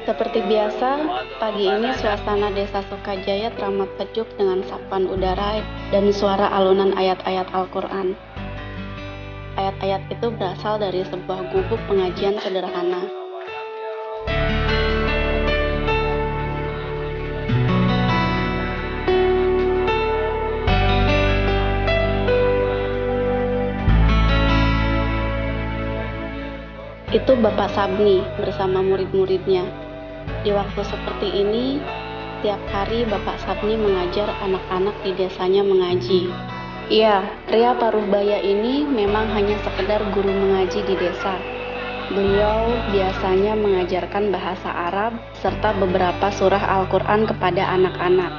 Seperti biasa, pagi ini suasana Desa Sukajaya teramat sejuk dengan sapuan udara dan suara alunan ayat-ayat Al-Quran. Ayat-ayat itu berasal dari sebuah gubuk pengajian sederhana. Itu Bapak Sabni bersama murid-muridnya. Di waktu seperti ini, tiap hari Bapak Sabni mengajar anak-anak di desanya mengaji. Iya, pria Paruhbaya ini memang hanya sekedar guru mengaji di desa. Beliau biasanya mengajarkan bahasa Arab serta beberapa surah Al-Quran kepada anak-anak.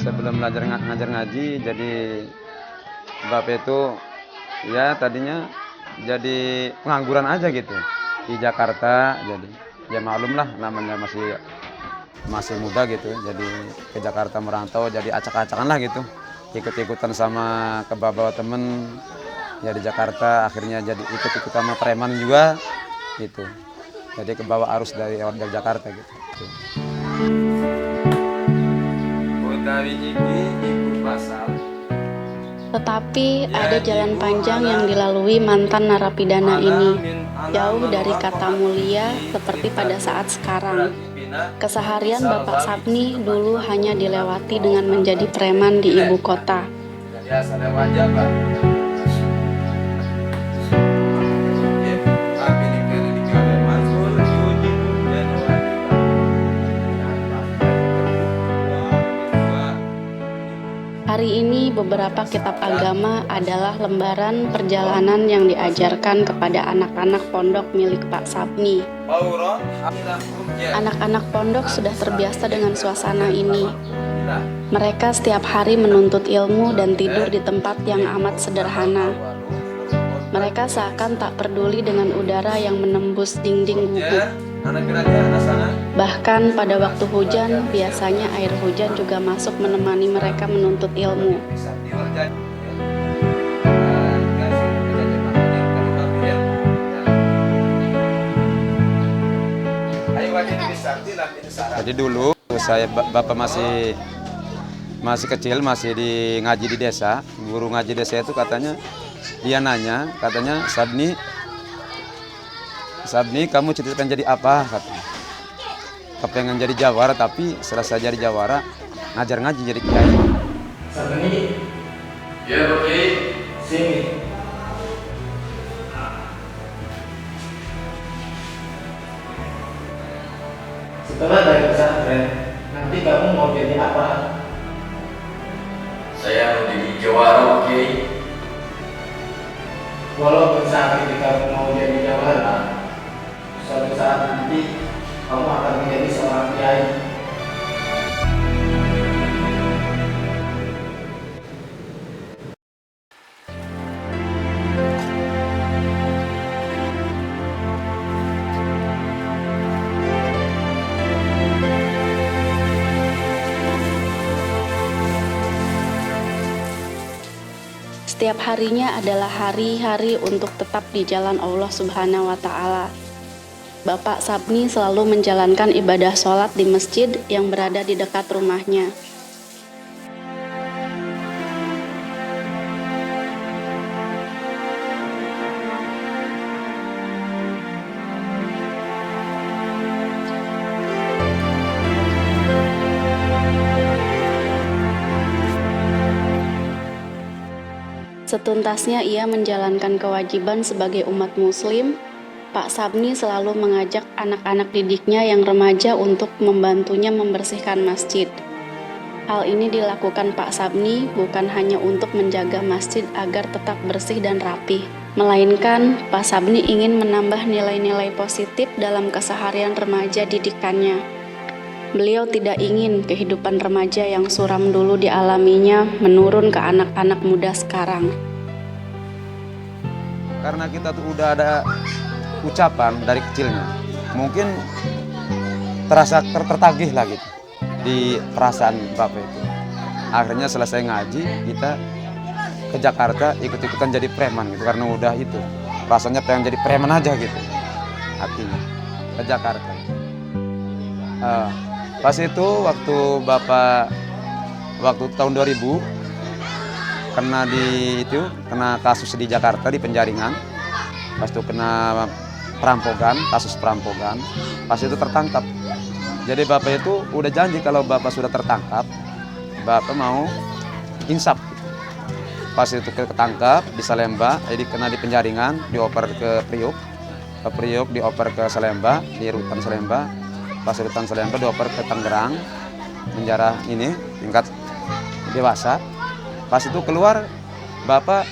Sebelum ngajar ngaji, jadi Bapak itu ya tadinya jadi pengangguran aja gitu di Jakarta. Jadi ya maklum lah, namanya masih muda gitu, jadi ke Jakarta merantau, jadi acak-acakan lah gitu, ikut-ikutan sama kebawa temen ya di Jakarta. Akhirnya jadi ikut-ikut sama preman juga gitu, jadi kebawa arus dari Jakarta gitu. Tetapi ada jalan panjang yang dilalui mantan narapidana ini, jauh dari kata mulia seperti pada saat sekarang. Keseharian Bapak Sabni dulu hanya dilewati dengan menjadi preman di ibu kota. Hari ini beberapa kitab agama adalah lembaran perjalanan yang diajarkan kepada anak-anak pondok milik Pak Sabni. Anak-anak pondok sudah terbiasa dengan suasana ini. Mereka setiap hari menuntut ilmu dan tidur di tempat yang amat sederhana. Mereka seakan tak peduli dengan udara yang menembus dinding gubuk. Bahkan pada waktu hujan, biasanya air hujan juga masuk menemani mereka menuntut ilmu. Jadi dulu Bapak masih kecil, masih ngaji di desa. Guru ngaji desa itu dia nanya, Sabni, kamu cita-citakan jadi apa? Katanya. Kepengen jadi jawara, tapi selesai jadi jawara, ngajar ngaji jadi kiai. Sabni, ya Pak Kiai, sini. Setelah dari pesantren, nanti kamu mau jadi apa? Saya mau jadi jawara Pak Kiai. Walaupun saat ini kamu mau jadi jawara, suatu saat nanti kamu akan menjadi seorang kiai. Setiap harinya adalah hari-hari untuk tetap di jalan Allah Subhanahu wa Ta'ala. Bapak Sabni selalu menjalankan ibadah sholat di masjid yang berada di dekat rumahnya. Setuntasnya ia menjalankan kewajiban sebagai umat muslim, Pak Sabni selalu mengajak anak-anak didiknya yang remaja untuk membantunya membersihkan masjid. Hal ini dilakukan Pak Sabni bukan hanya untuk menjaga masjid agar tetap bersih dan rapi, melainkan Pak Sabni ingin menambah nilai-nilai positif dalam keseharian remaja didikannya. Beliau tidak ingin kehidupan remaja yang suram dulu dialaminya menurun ke anak-anak muda sekarang. Karena kita tuh udah ada ucapan dari kecilnya, mungkin terasa tertagih lah gitu di perasaan Bapak itu. Akhirnya selesai ngaji, kita ke Jakarta ikut-ikutan jadi preman gitu, karena udah itu rasanya pengen jadi preman aja gitu hatinya, ke Jakarta. Pas itu waktu tahun 2000 kena kasus di Jakarta di Penjaringan. Pas itu kena kasus perampokan, pas itu tertangkap. Jadi Bapak itu udah janji kalau Bapak sudah tertangkap, Bapak mau insaf. Pas itu ketangkap di Salemba, jadi kena di Penjaringan, dioper ke Priuk, dioper ke Salemba, di rutan Salemba. Pas rutan Salemba dioper ke Tangerang, penjara ini tingkat dewasa. Pas itu keluar, Bapak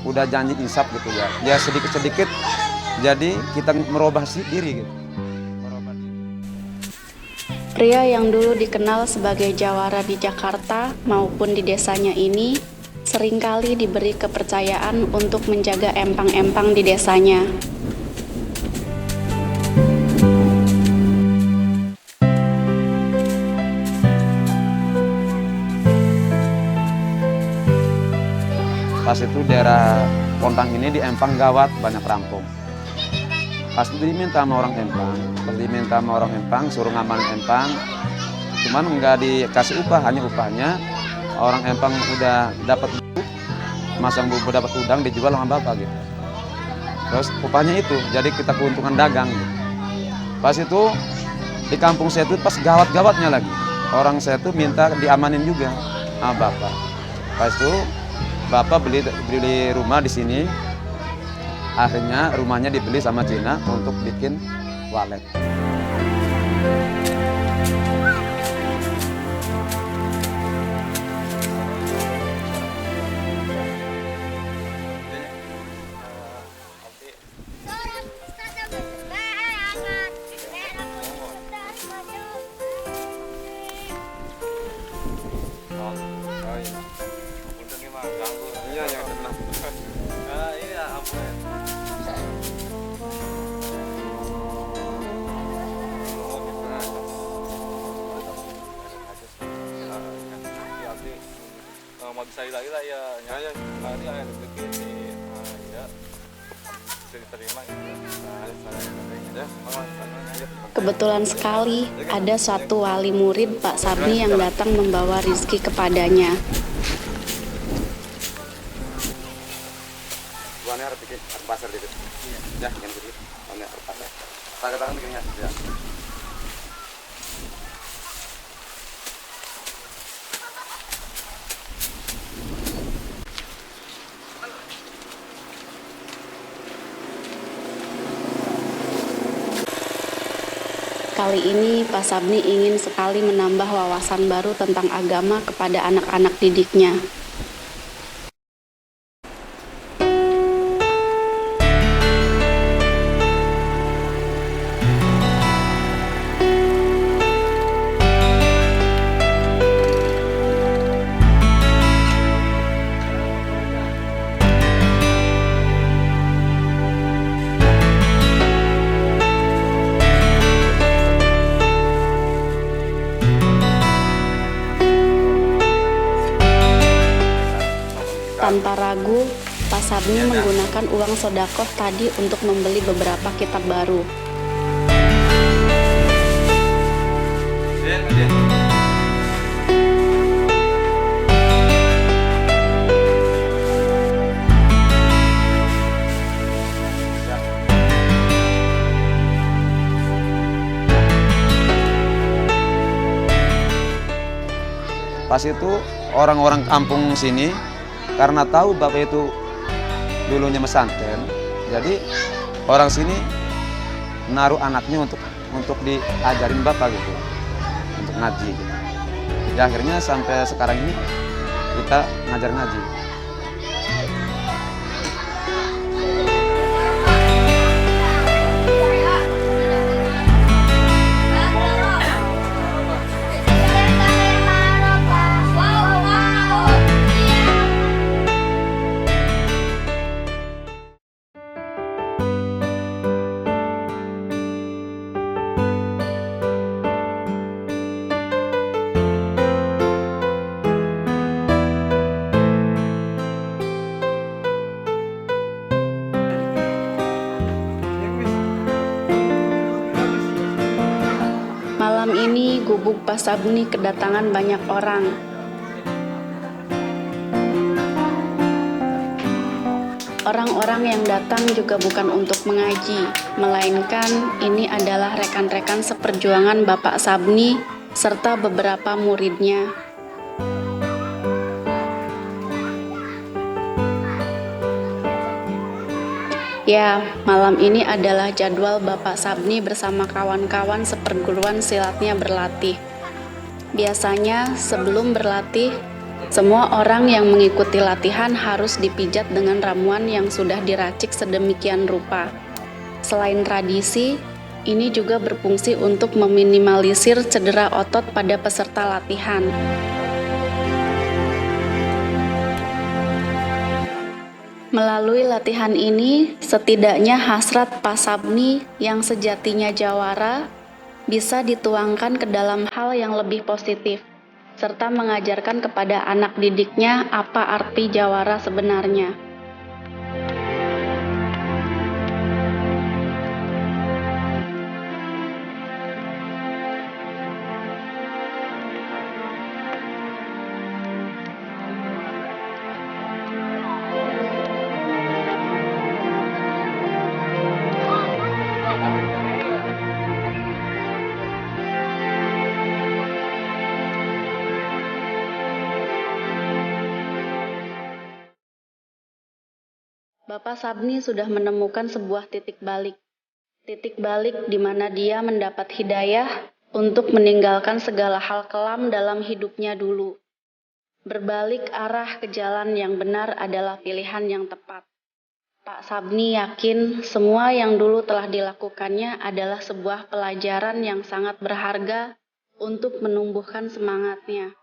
udah janji insaf gitu ya. Ya sedikit-sedikit, jadi kita merubah diri gitu. Pria yang dulu dikenal sebagai jawara di Jakarta maupun di desanya ini seringkali diberi kepercayaan untuk menjaga empang-empang di desanya. Pas itu daerah Pontang ini di Empang gawat, banyak rampung. Pas itu diminta sama orang Empang, suruh ngamanin Empang. Cuman nggak dikasih upah, hanya upahnya orang Empang udah dapat masang bubur, dapat udang, dijual sama Bapak gitu. Terus upahnya itu, jadi kita keuntungan dagang gitu. Pas itu di kampung saya itu pas gawat-gawatnya lagi, orang saya tuh minta diamanin juga sama Bapak. Pas itu Bapak beli rumah di sini. Akhirnya rumahnya dibeli sama Cina untuk bikin walet. Iya, yang tenang. Iya, ampun. Magsalita ya nyaya hari ayat rezeki ya bisa diterima gitu. Kebetulan sekali ada suatu wali murid Pak Sabni yang datang membawa rizki kepadanya. Buannya harus bikin pasar gitu. Ya, yang gitu. Buannya harus pasar. Tangan bikinnya. Ya. Kali ini Pak Sabni ingin sekali menambah wawasan baru tentang agama kepada anak-anak didiknya. Tanpa ragu, Pak Sabni menggunakan uang sodakoh tadi untuk membeli beberapa kitab baru. Pas itu orang-orang kampung sini karena tahu Bapak itu dulunya pesantren, jadi orang sini naruh anaknya untuk diajarin Bapak gitu, untuk ngaji gitu. Ya akhirnya sampai sekarang ini kita ngajar ngaji. Malam ini gubuk Pak Sabni kedatangan banyak orang. Orang-orang yang datang juga bukan untuk mengaji, melainkan ini adalah rekan-rekan seperjuangan Bapak Sabni serta beberapa muridnya. Ya, malam ini adalah jadwal Bapak Sabni bersama kawan-kawan seperguruan silatnya berlatih. Biasanya sebelum berlatih, semua orang yang mengikuti latihan harus dipijat dengan ramuan yang sudah diracik sedemikian rupa. Selain tradisi, ini juga berfungsi untuk meminimalisir cedera otot pada peserta latihan. Melalui latihan ini, setidaknya hasrat Pak Sabni yang sejatinya jawara bisa dituangkan ke dalam hal yang lebih positif, serta mengajarkan kepada anak didiknya apa arti jawara sebenarnya. Bapak Sabni sudah menemukan sebuah titik balik di mana dia mendapat hidayah untuk meninggalkan segala hal kelam dalam hidupnya dulu. Berbalik arah ke jalan yang benar adalah pilihan yang tepat. Pak Sabni yakin semua yang dulu telah dilakukannya adalah sebuah pelajaran yang sangat berharga untuk menumbuhkan semangatnya.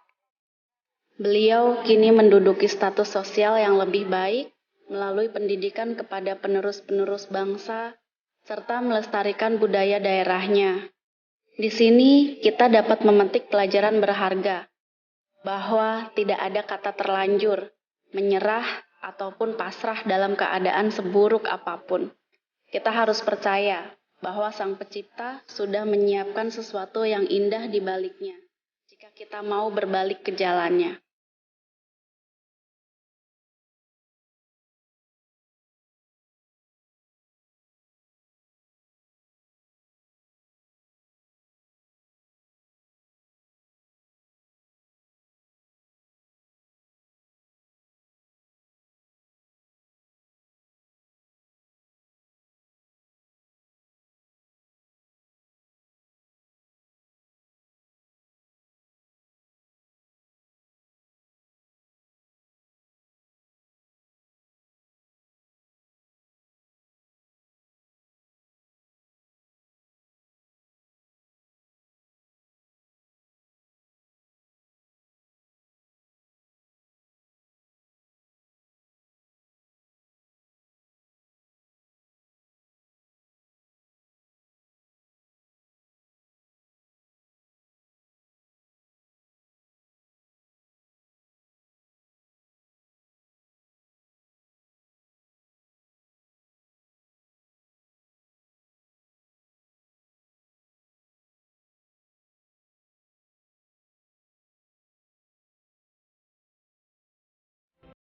Beliau kini menduduki status sosial yang lebih baik melalui pendidikan kepada penerus-penerus bangsa, serta melestarikan budaya daerahnya. Di sini kita dapat memetik pelajaran berharga, bahwa tidak ada kata terlanjur, menyerah, ataupun pasrah dalam keadaan seburuk apapun. Kita harus percaya bahwa Sang Pencipta sudah menyiapkan sesuatu yang indah di baliknya, jika kita mau berbalik ke jalannya.